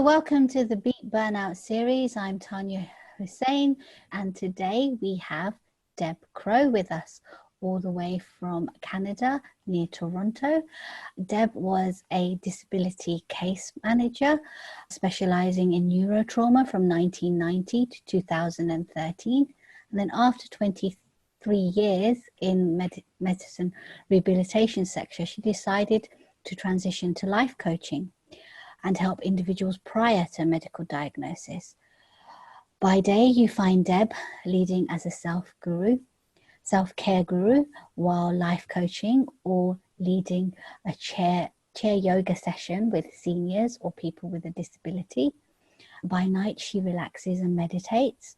welcome to the Beat Burnout series. I'm Taniya Hussain, and today we have Deb Crow with us, all the way from Canada, near Toronto. Deb was a disability case manager, specializing in neurotrauma from 1990 to 2013. And then after 23 years in medicine rehabilitation sector, she decided to transition to life coaching and help individuals prior to medical diagnosis. By day, you find Deb leading as a self-care guru, while life coaching or leading a chair yoga session with seniors or people with a disability. By night, she relaxes and meditates,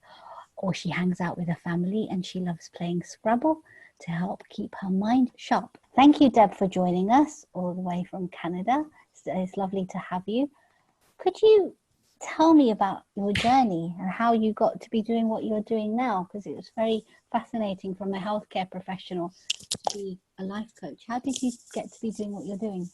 or she hangs out with her family, and she loves playing Scrabble to help keep her mind sharp. Thank you, Deb, for joining us all the way from Canada. It's lovely to have you. Could you tell me about your journey and how you got to be doing what you're doing now? Because it was very fascinating from a healthcare professional to be a life coach. How did you get to be doing what you're doing?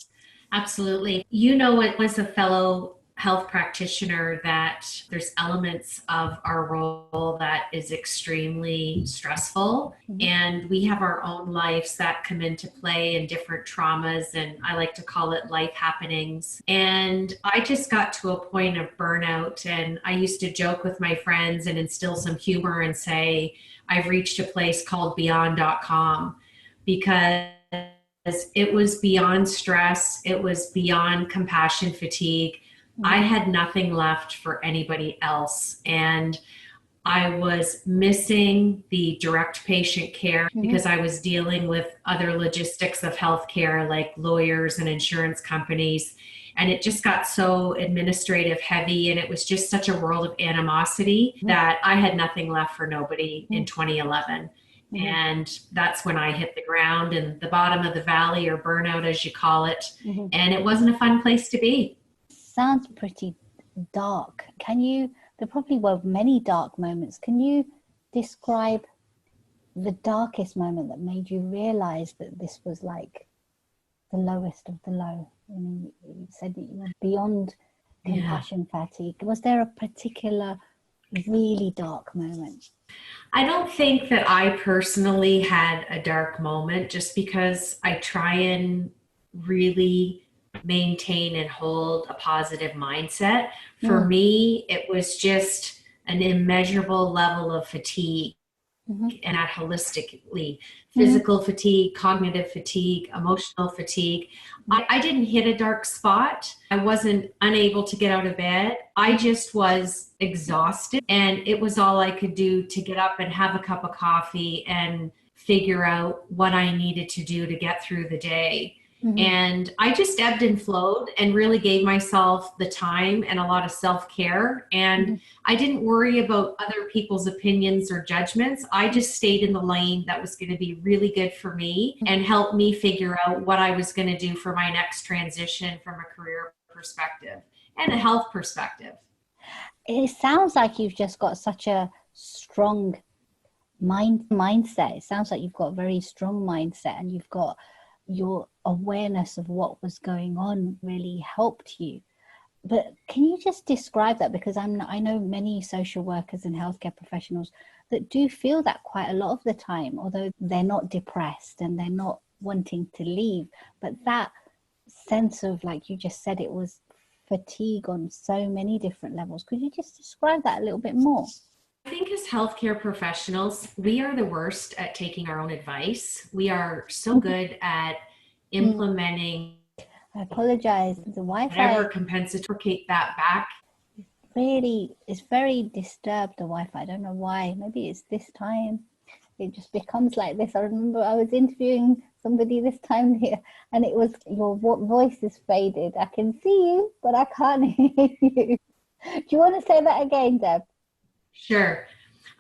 Absolutely. You know, it was a fellow health practitioner that there's elements of our role that is extremely stressful, and we have our own lives that come into play and different traumas, and I like to call it life happenings. And I just got to a point of burnout, and I used to joke with my friends and instill some humor and say I've reached a place called beyond.com, because it was beyond stress, it was beyond compassion fatigue. I had nothing left for anybody else, and I was missing the direct patient care because I was dealing with other logistics of healthcare like lawyers and insurance companies, and it just got so administrative heavy, and it was just such a world of animosity that I had nothing left for nobody in 2011. And that's when I hit the ground in the bottom of the valley, or burnout as you call it, and it wasn't a fun place to be. Sounds pretty dark. There probably were many dark moments. Can you describe the darkest moment that made you realize that this was like the lowest of the low? I mean, you said that you were beyond compassion fatigue. Was there a particular really dark moment? I don't think that I personally had a dark moment, just because I try and really maintain and hold a positive mindset. For me, it was just an immeasurable level of fatigue, and that holistically, physical fatigue, cognitive fatigue, emotional fatigue. I didn't hit a dark spot. I wasn't unable to get out of bed. I just was exhausted, and it was all I could do to get up and have a cup of coffee and figure out what I needed to do to get through the day. And I just ebbed and flowed and really gave myself the time and a lot of self-care. And I didn't worry about other people's opinions or judgments. I just stayed in the lane that was going to be really good for me and help me figure out what I was going to do for my next transition from a career perspective and a health perspective. It sounds like you've just got such a strong mindset. It sounds like you've got a very strong mindset, and you've got your awareness of what was going on really helped you. But can you just describe that? Because I know many social workers and healthcare professionals that do feel that quite a lot of the time, although they're not depressed and they're not wanting to leave. But that sense of, like you just said, it was fatigue on so many different levels. Could you just describe that a little bit more? I think as healthcare professionals, we are the worst at taking our own advice. We are so good at implementing. I apologize. The Wi-Fi. Whatever compensate that back. It's very disturbed, the Wi-Fi. I don't know why. Maybe it's this time. It just becomes like this. I remember I was interviewing somebody this time here, and it was, your voice is faded. I can see you, but I can't hear you. Do you want to say that again, Deb? Sure.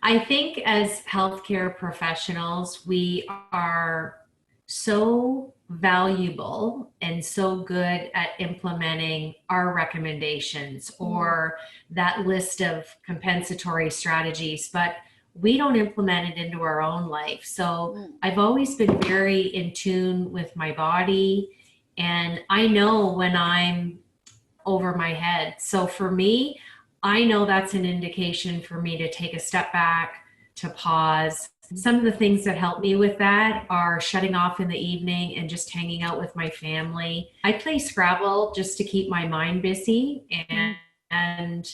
I think as healthcare professionals, we are so valuable and so good at implementing our recommendations or that list of compensatory strategies, but we don't implement it into our own life. So I've always been very in tune with my body, and I know when I'm over my head. So for me, I know that's an indication for me to take a step back, to pause. Some of the things that help me with that are shutting off in the evening and just hanging out with my family. I play Scrabble just to keep my mind busy, and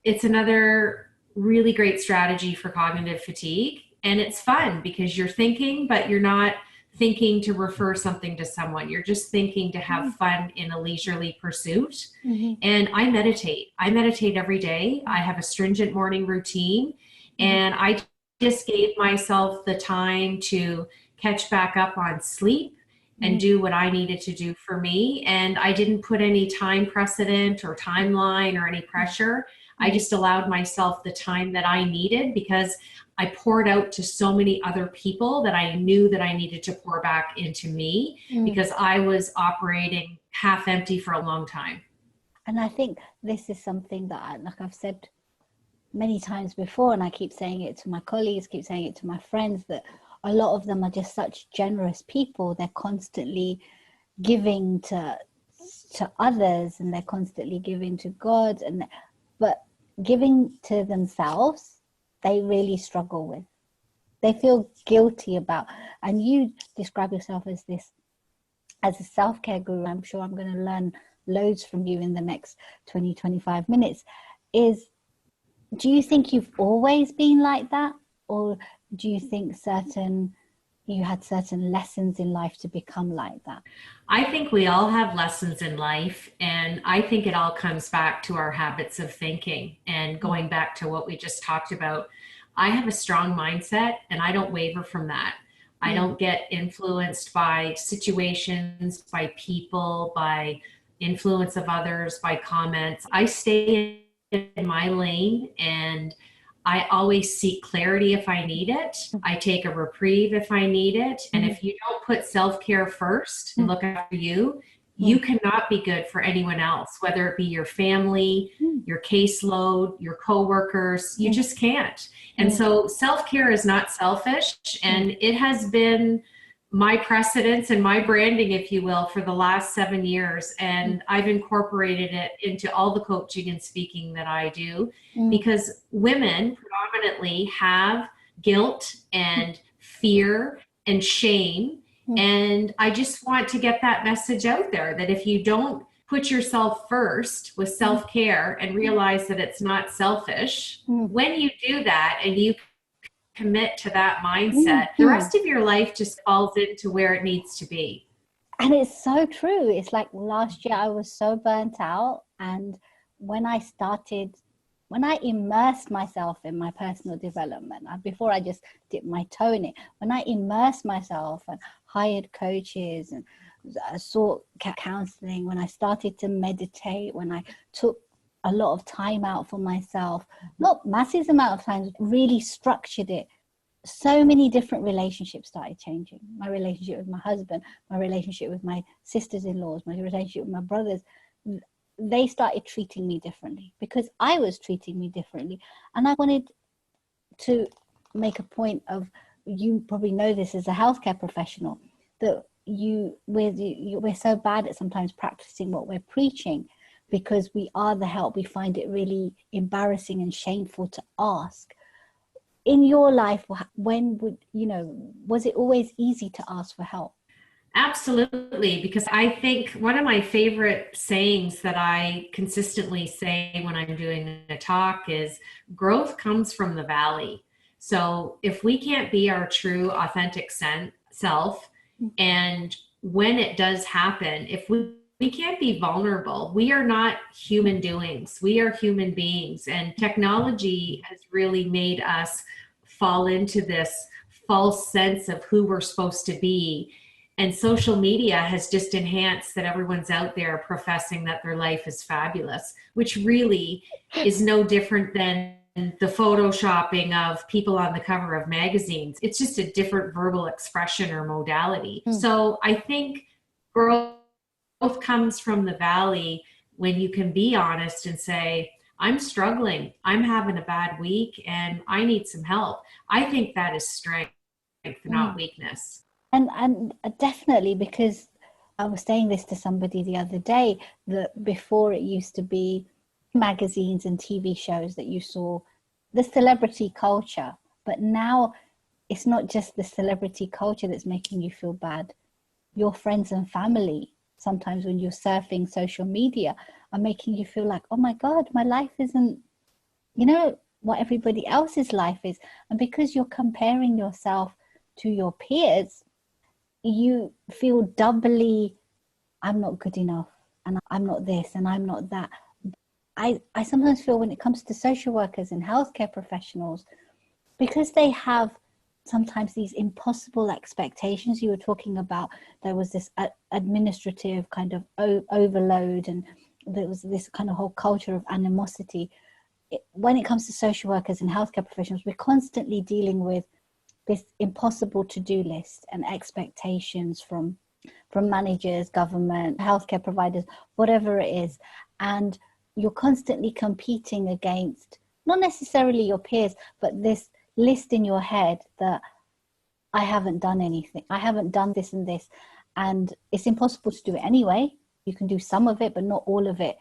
it's another really great strategy for cognitive fatigue. And it's fun because you're thinking, but you're not thinking to refer something to someone. You're just thinking to have fun in a leisurely pursuit. And I meditate. I meditate every day. I have a stringent morning routine, and I just gave myself the time to catch back up on sleep and do what I needed to do for me. And I didn't put any time precedent or timeline or any pressure. I just allowed myself the time that I needed because I poured out to so many other people that I knew that I needed to pour back into me because I was operating half empty for a long time. And I think this is something that, like I've said many times before, and I keep saying it to my colleagues, keep saying it to my friends, that a lot of them are just such generous people. They're constantly giving to others, and they're constantly giving to God, but giving to themselves, they really struggle with. They feel guilty about. And you describe yourself as a self-care guru. I'm sure I'm going to learn loads from you in the next 20-25 minutes. Do you think you've always been like that, or do you think you had certain lessons in life to become like that? I think we all have lessons in life, and I think it all comes back to our habits of thinking. And going back to what we just talked about, I have a strong mindset and I don't waver from that. I don't get influenced by situations, by people, by influence of others, by comments. I stay in my lane, and I always seek clarity if I need it. I take a reprieve if I need it. And if you don't put self-care first and look after you, you cannot be good for anyone else, whether it be your family, your caseload, your coworkers. You just can't. And so self-care is not selfish, and it has been my precedence and my branding, if you will, for the last 7 years. And I've incorporated it into all the coaching and speaking that I do because women predominantly have guilt and fear and shame. And I just want to get that message out there that if you don't put yourself first with self-care and realize that it's not selfish, when you do that and you commit to that mindset, the rest of your life just falls into where it needs to be. And it's so true. It's like last year I was so burnt out, and when I immersed myself in my personal development, before I just dipped my toe in it, when I immersed myself and hired coaches and sought counseling, when I started to meditate, when I took a lot of time out for myself, not massive amount of time, really structured it, so many different relationships started changing. My relationship with my husband, my relationship with my sisters-in-laws, my relationship with my brothers, they started treating me differently because I was treating me differently. And I wanted to make a point of, you probably know this as a healthcare professional, that we're so bad at sometimes practicing what we're preaching because we are the help. We find it really embarrassing and shameful to ask. In your life, was it always easy to ask for help? Absolutely, because I think one of my favorite sayings that I consistently say when I'm doing a talk is growth comes from the valley. So if we can't be our true, authentic self, and when it does happen, if we can't be vulnerable, we are not human doings. We are human beings, and technology has really made us fall into this false sense of who we're supposed to be. And social media has just enhanced that everyone's out there professing that their life is fabulous, which really is no different than the photoshopping of people on the cover of magazines. It's just a different verbal expression or modality. So I think growth comes from the valley when you can be honest and say, I'm struggling, I'm having a bad week, and I need some help. I think that is strength, not weakness. And definitely, because I was saying this to somebody the other day, that before it used to be magazines and TV shows that you saw the celebrity culture, but now it's not just the celebrity culture that's making you feel bad. Your friends and family, sometimes when you're surfing social media, are making you feel like, oh my God, my life isn't, what everybody else's life is. And because you're comparing yourself to your peers, you feel doubly, I'm not good enough, and I'm not this, and I'm not that. I sometimes feel when it comes to social workers and healthcare professionals, because they have sometimes these impossible expectations you were talking about, there was this administrative kind of overload, and there was this kind of whole culture of animosity. When it comes to social workers and healthcare professionals, we're constantly dealing with this impossible to-do list and expectations from managers, government, healthcare providers, whatever it is. And you're constantly competing against, not necessarily your peers, but this list in your head that I haven't done anything, I haven't done this and this, and it's impossible to do it anyway. You can do some of it, but not all of it.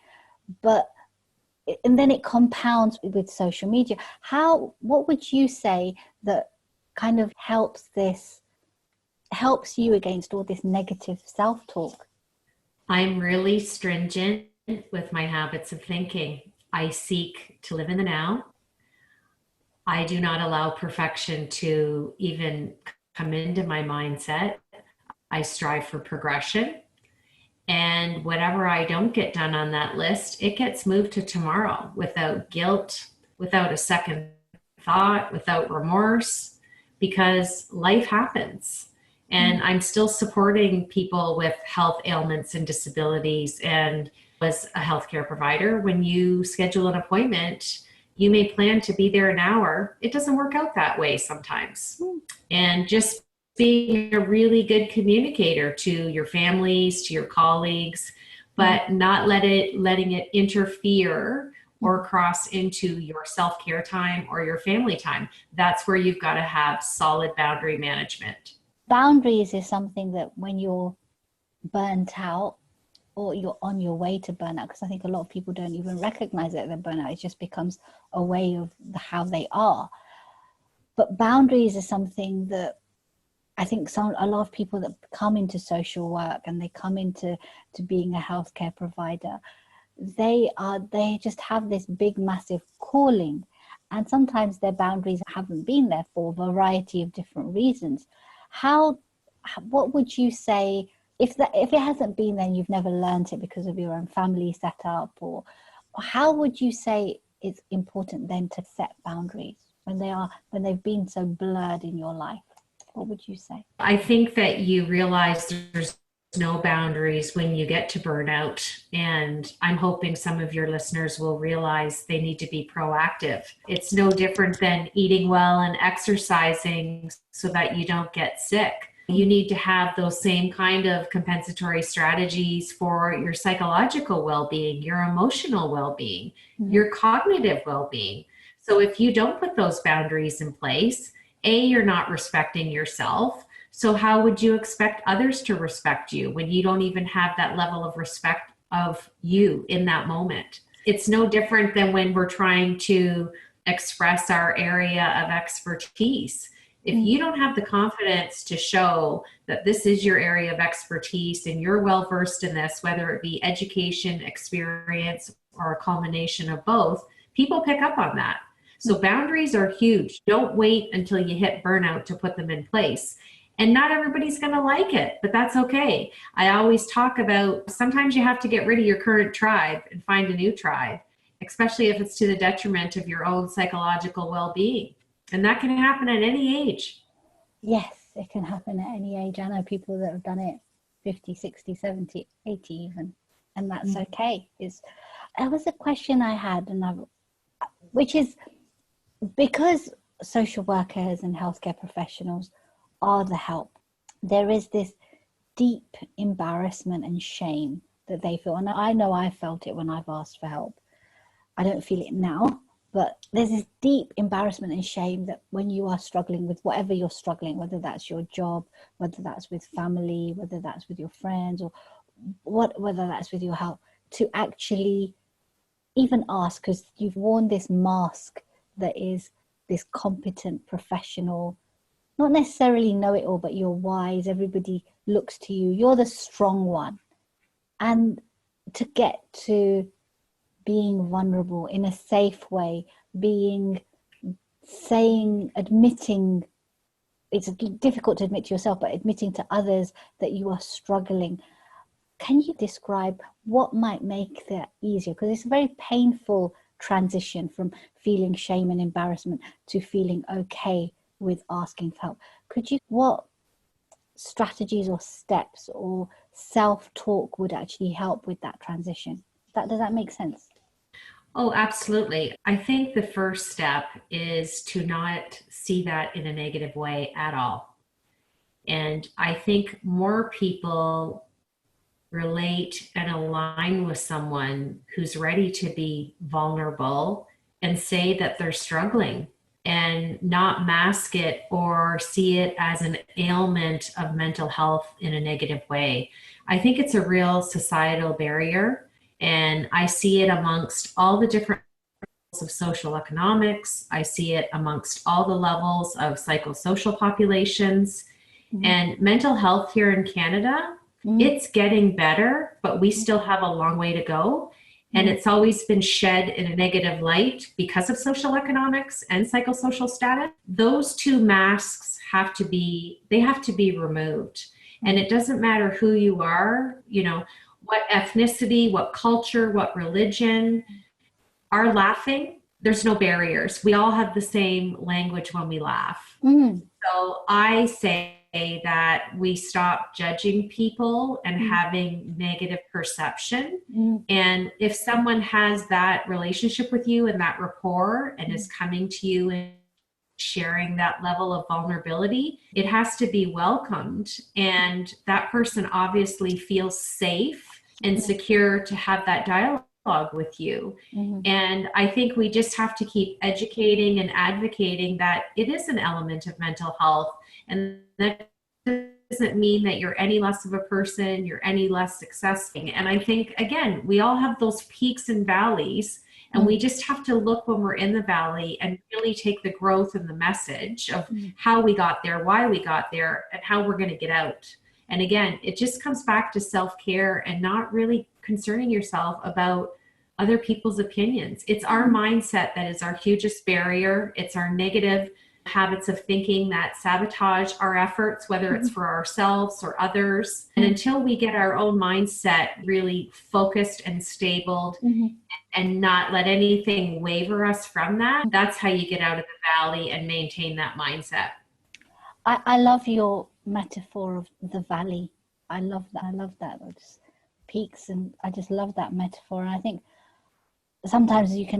And then it compounds with social media. What would you say that kind of helps you against all this negative self-talk? I'm really stringent with my habits of thinking. I seek to live in the now. I do not allow perfection to even come into my mindset. I strive for progression. And whatever I don't get done on that list, it gets moved to tomorrow without guilt, without a second thought, without remorse, because life happens. And I'm still supporting people with health ailments and disabilities. And as a healthcare provider, when you schedule an appointment, you may plan to be there an hour. It doesn't work out that way sometimes. And just being a really good communicator to your families, to your colleagues, but not letting it interfere or cross into your self-care time or your family time. That's where you've got to have solid boundary management. Boundaries is something that when you're burnt out or you're on your way to burnout, because I think a lot of people don't even recognize that they're burnout, it just becomes a way of how they are. But boundaries is something that I think a lot of people that come into social work and they come into being a healthcare provider, they just have this big, massive calling. And sometimes their boundaries haven't been there for a variety of different reasons. What would you say, if it hasn't been there and you've never learned it because of your own family setup, or how would you say it's important then to set boundaries when they've been so blurred in your life? What would you say? I think that you realize there's no boundaries when you get to burnout. And I'm hoping some of your listeners will realize they need to be proactive. It's no different than eating well and exercising so that you don't get sick. You need to have those same kind of compensatory strategies for your psychological well-being, your emotional well-being, your cognitive well-being. So if you don't put those boundaries in place, you're not respecting yourself. So how would you expect others to respect you when you don't even have that level of respect of you in that moment? It's no different than when we're trying to express our area of expertise. If you don't have the confidence to show that this is your area of expertise and you're well versed in this, whether it be education, experience, or a culmination of both, people pick up on that. So boundaries are huge. Don't wait until you hit burnout to put them in place. And not everybody's going to like it, but that's okay. I always talk about sometimes you have to get rid of your current tribe and find a new tribe, especially if it's to the detriment of your own psychological well-being. And that can happen at any age. Yes, it can happen at any age. I know people that have done it 50, 60, 70, 80 even, and that's okay. That was a question I had, which is because social workers and healthcare professionals are the help, there is this deep embarrassment and shame that they feel. And I know I felt it when I've asked for help. I don't feel it now, But there's this deep embarrassment and shame that when you are struggling with whatever you're struggling, whether that's your job, whether that's with family, whether that's with your friends, or whether that's with your health, to actually even ask, because you've worn this mask that is this competent professional, not necessarily know it all, but you're wise, everybody looks to you, you're the strong one. And to get to being vulnerable in a safe way, admitting, it's difficult to admit to yourself, but admitting to others that you are struggling. Can you describe what might make that easier? Because it's a very painful transition from feeling shame and embarrassment to feeling okay with asking for help. What strategies or steps or self-talk would actually help with that transition? Does that make sense? Oh, absolutely. I think the first step is to not see that in a negative way at all. And I think more people relate and align with someone who's ready to be vulnerable and say that they're struggling, and not mask it or see it as an ailment of mental health in a negative way. I think it's a real societal barrier, and I see it amongst all the different levels of social economics. I see it amongst all the levels of psychosocial populations. Mm-hmm. And mental health here in Canada, it's getting better, but we still have a long way to go. And it's always been shed in a negative light because of social economics and psychosocial status. Those two masks have to be removed. And it doesn't matter who you are, what ethnicity, what culture, what religion. Our laughing, there's no barriers. We all have the same language when we laugh. So I say that we stop judging people and having negative perception. And if someone has that relationship with you and that rapport and is coming to you and sharing that level of vulnerability, it has to be welcomed. And that person obviously feels safe and secure to have that dialogue with you. And I think we just have to keep educating and advocating that it is an element of mental health, and that doesn't mean that you're any less of a person, you're any less successful. And I think, again, we all have those peaks and valleys, and we just have to look when we're in the valley and really take the growth and the message of how we got there, why we got there, and how we're going to get out. And again, it just comes back to self-care and not really concerning yourself about other people's opinions. It's our mindset that is our hugest barrier. It's our negative habits of thinking that sabotage our efforts, whether it's for ourselves or others. And until we get our own mindset really focused and stable and not let anything waver us from that, that's how you get out of the valley and maintain that mindset. I love your metaphor of the valley. I love that. It's peaks, and I just love that metaphor. And I think sometimes it's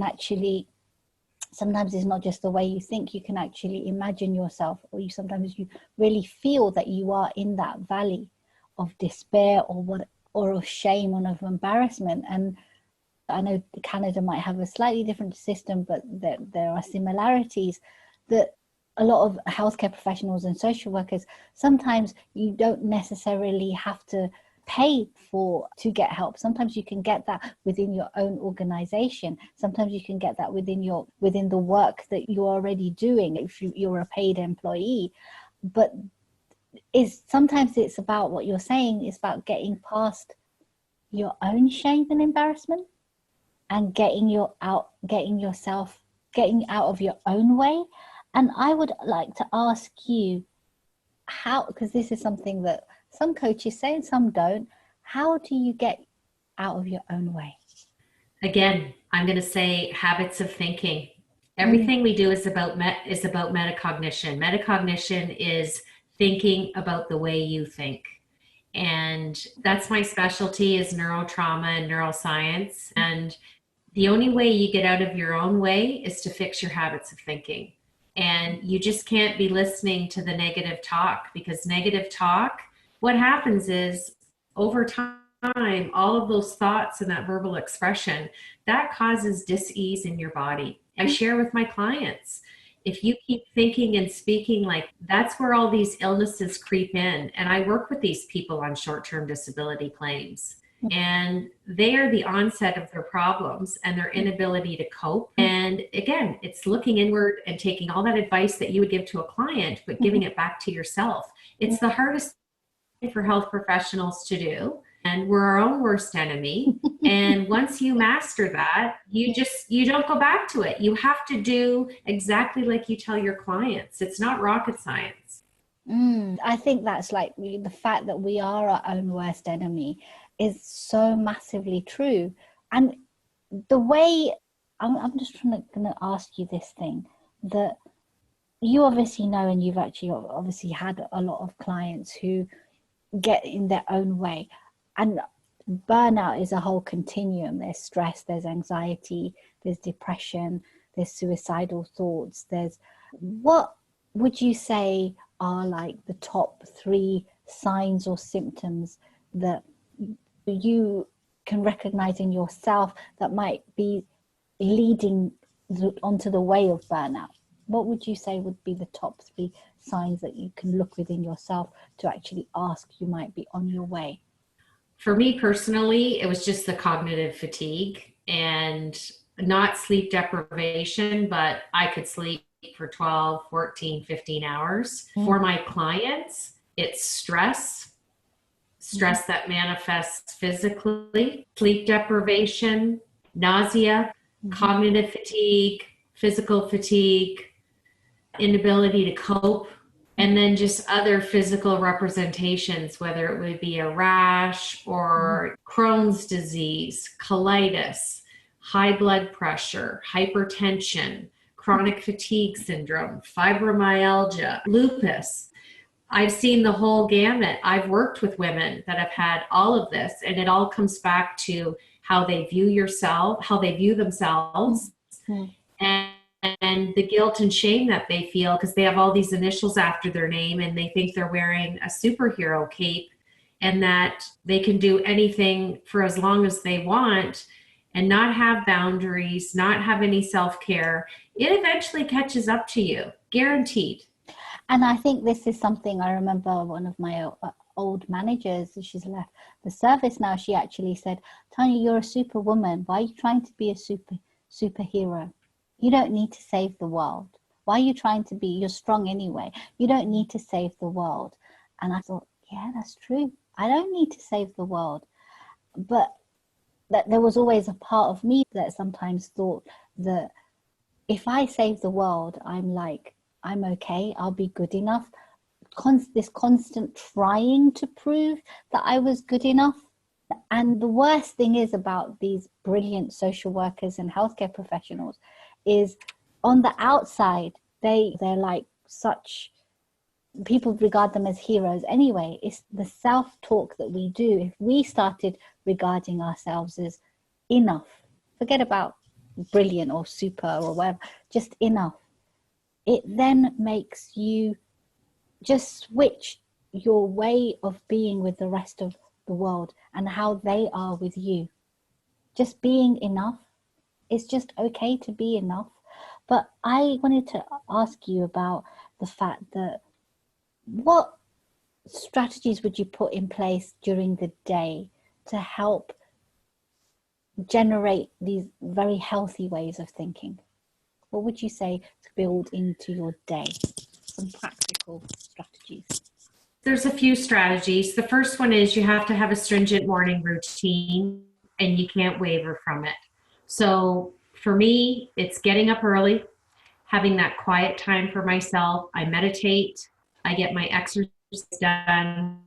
not just the way you think. You can actually imagine yourself, or sometimes you really feel that you are in that valley of despair or of shame or of embarrassment. And I know Canada might have a slightly different system, but there are similarities that a lot of healthcare professionals and social workers, sometimes you don't necessarily have to pay to get help. Sometimes you can get that within your own organization. Sometimes you can get that within the work that you're already doing if you're a paid employee. But sometimes it's about what you're saying, it's about getting past your own shame and embarrassment and getting out of your own way. And I would like to ask you how, because this is something that some coaches say and some don't, how do you get out of your own way? Again, I'm going to say habits of thinking. Everything we do is about metacognition. Metacognition is thinking about the way you think. And that's my specialty, is neurotrauma and neuroscience. And the only way you get out of your own way is to fix your habits of thinking. And you just can't be listening to the negative talk, because negative talk, what happens is over time, all of those thoughts and that verbal expression, that causes dis-ease in your body. I share with my clients, if you keep thinking and speaking like that's where all these illnesses creep in. And I work with these people on short-term disability claims, and they are the onset of their problems and their inability to cope. And again, it's looking inward and taking all that advice that you would give to a client, but giving it back to yourself. It's the hardest thing for health professionals to do. And we're our own worst enemy. And once you master that, you don't go back to it. You have to do exactly like you tell your clients. It's not rocket science. I think that's like the fact that we are our own worst enemy is so massively true. And the way I'm just going to ask you this thing that you obviously know, and you've actually obviously had a lot of clients who get in their own way. And burnout is a whole continuum. There's stress, there's anxiety, there's depression, there's suicidal thoughts. What would you say are like the top 3 signs or symptoms that you can recognize in yourself that might be leading onto the way of burnout? What would you say would be the top 3 signs that you can look within yourself to actually ask you might be on your way? For me personally, it was just the cognitive fatigue and not sleep deprivation, but I could sleep for 12, 14, 15 hours. For my clients, it's stress that manifests physically, sleep deprivation, nausea, cognitive fatigue, physical fatigue, inability to cope, and then just other physical representations, whether it would be a rash or Crohn's disease, colitis, high blood pressure, hypertension, chronic fatigue syndrome, fibromyalgia, lupus. I've seen the whole gamut. I've worked with women that have had all of this, and it all comes back to how they view themselves, and the guilt and shame that they feel because they have all these initials after their name and they think they're wearing a superhero cape and that they can do anything for as long as they want and not have boundaries, not have any self-care. It eventually catches up to you, guaranteed. And I think this is something I remember one of my old managers, she's left the service now, she actually said, Tanya, you're a superwoman. Why are you trying to be a superhero? You don't need to save the world. Why are you trying to be, you're strong anyway. You don't need to save the world. And I thought, yeah, that's true. I don't need to save the world. But that there was always a part of me that sometimes thought that if I save the world, I'm okay, I'll be good enough. This constant trying to prove that I was good enough. And the worst thing is about these brilliant social workers and healthcare professionals is on the outside, they're like such, people regard them as heroes anyway. It's the self-talk that we do. If we started regarding ourselves as enough, forget about brilliant or super or whatever, just enough, it then makes you just switch your way of being with the rest of the world and how they are with you. Just being enough. It's just okay to be enough. But I wanted to ask you about the fact that what strategies would you put in place during the day to help generate these very healthy ways of thinking? What would you say to build into your day? Some practical strategies. There's a few strategies. The first one is you have to have a stringent morning routine and you can't waver from it. So for me, it's getting up early, having that quiet time for myself. I meditate, I get my exercise done.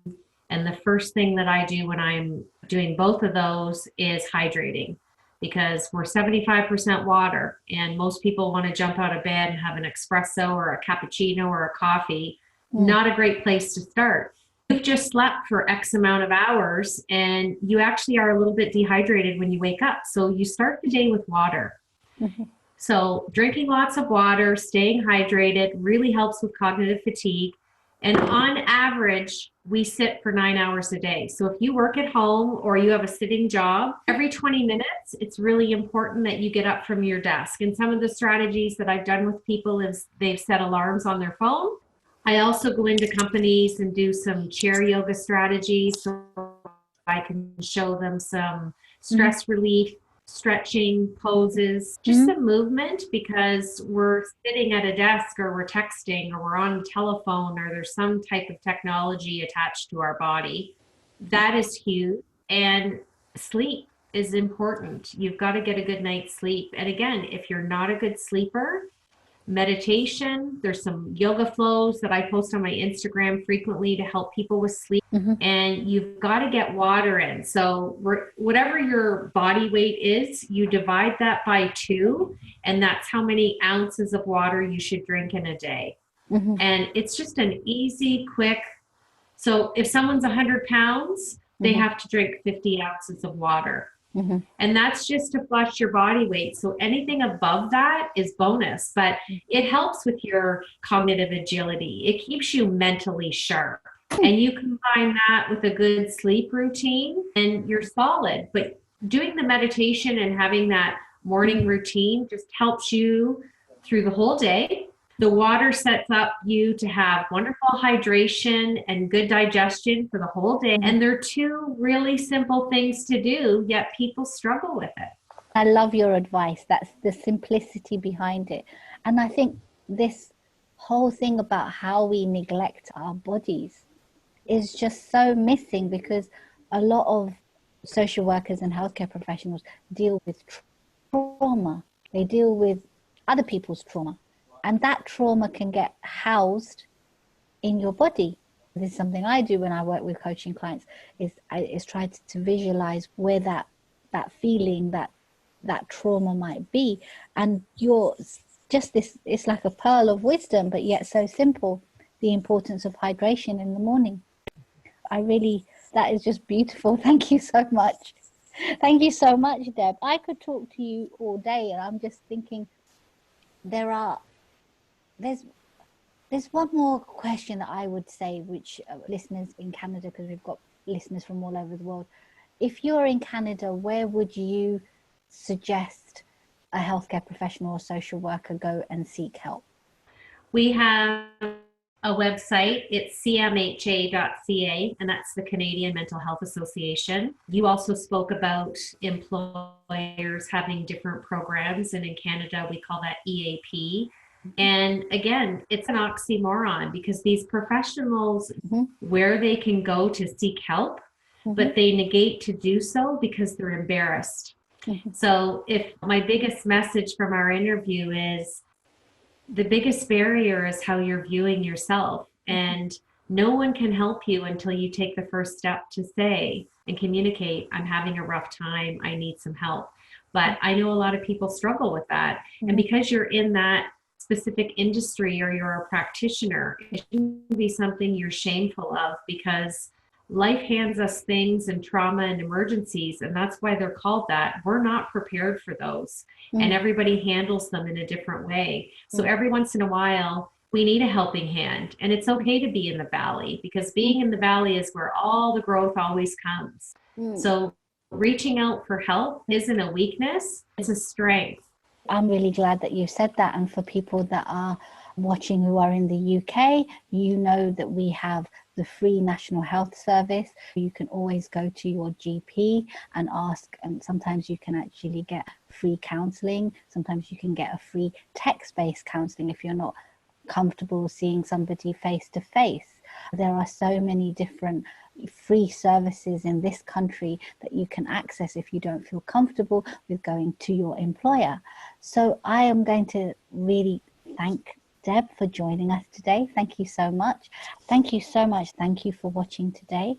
And the first thing that I do when I'm doing both of those is hydrating, because we're 75% water and most people want to jump out of bed and have an espresso or a cappuccino or a coffee. Not a great place to start. You've just slept for X amount of hours and you actually are a little bit dehydrated when you wake up. So you start the day with water. So drinking lots of water, staying hydrated really helps with cognitive fatigue. And on average, we sit for 9 hours a day. So if you work at home or you have a sitting job, every 20 minutes, it's really important that you get up from your desk. And some of the strategies that I've done with people is they've set alarms on their phone. I also go into companies and do some chair yoga strategies. So I can show them some stress relief, stretching poses, just some movement, because we're sitting at a desk or we're texting or we're on a telephone or there's some type of technology attached to our body. That is huge. And sleep is important. You've got to get a good night's sleep. And again, if you're not a good sleeper, meditation, there's some yoga flows that I post on my Instagram frequently to help people with sleep. And you've got to get water in. So whatever your body weight is, you divide that by 2, and that's how many ounces of water you should drink in a day. And it's just an easy, quick. So if someone's 100 pounds, they have to drink 50 ounces of water. And that's just to flush your body weight. So anything above that is bonus, but it helps with your cognitive agility. It keeps you mentally sharp. And you combine that with a good sleep routine and you're solid. But doing the meditation and having that morning routine just helps you through the whole day. The water sets up you to have wonderful hydration and good digestion for the whole day. And they're 2 really simple things to do, yet people struggle with it. I love your advice. That's the simplicity behind it. And I think this whole thing about how we neglect our bodies is just so missing, because a lot of social workers and healthcare professionals deal with trauma. They deal with other people's trauma. And that trauma can get housed in your body. This is something I do when I work with coaching clients, is try to visualize where that feeling, that trauma might be. And you're just this, it's like a pearl of wisdom, but yet so simple, the importance of hydration in the morning. That is just beautiful. Thank you so much. Thank you so much, Deb. I could talk to you all day, and I'm just thinking there's one more question that I would say, which listeners in Canada, because we've got listeners from all over the world. If you're in Canada, where would you suggest a healthcare professional or social worker go and seek help? We have a website. It's cmha.ca, and that's the Canadian Mental Health Association. You also spoke about employers having different programs, and in Canada we call that EAP. And again, it's an oxymoron, because these professionals, where they can go to seek help, but they negate to do so because they're embarrassed. So if my biggest message from our interview is, the biggest barrier is how you're viewing yourself. And no one can help you until you take the first step to say and communicate, I'm having a rough time, I need some help. But I know a lot of people struggle with that. And because you're in that specific industry or you're a practitioner, it shouldn't be something you're shameful of, because life hands us things and trauma and emergencies, and that's why they're called that. We're not prepared for those, and everybody handles them in a different way. So every once in a while, we need a helping hand, and it's okay to be in the valley, because being in the valley is where all the growth always comes. So reaching out for help isn't a weakness, it's a strength. I'm really glad that you said that. And for people that are watching who are in the UK, you know that we have the free National Health Service. You can always go to your GP and ask, and sometimes you can actually get free counselling. Sometimes you can get a free text-based counselling if you're not comfortable seeing somebody face to face. There are so many different free services in this country that you can access if you don't feel comfortable with going to your employer. So I am going to really thank Deb for joining us today. Thank you so much. Thank you so much. Thank you for watching today.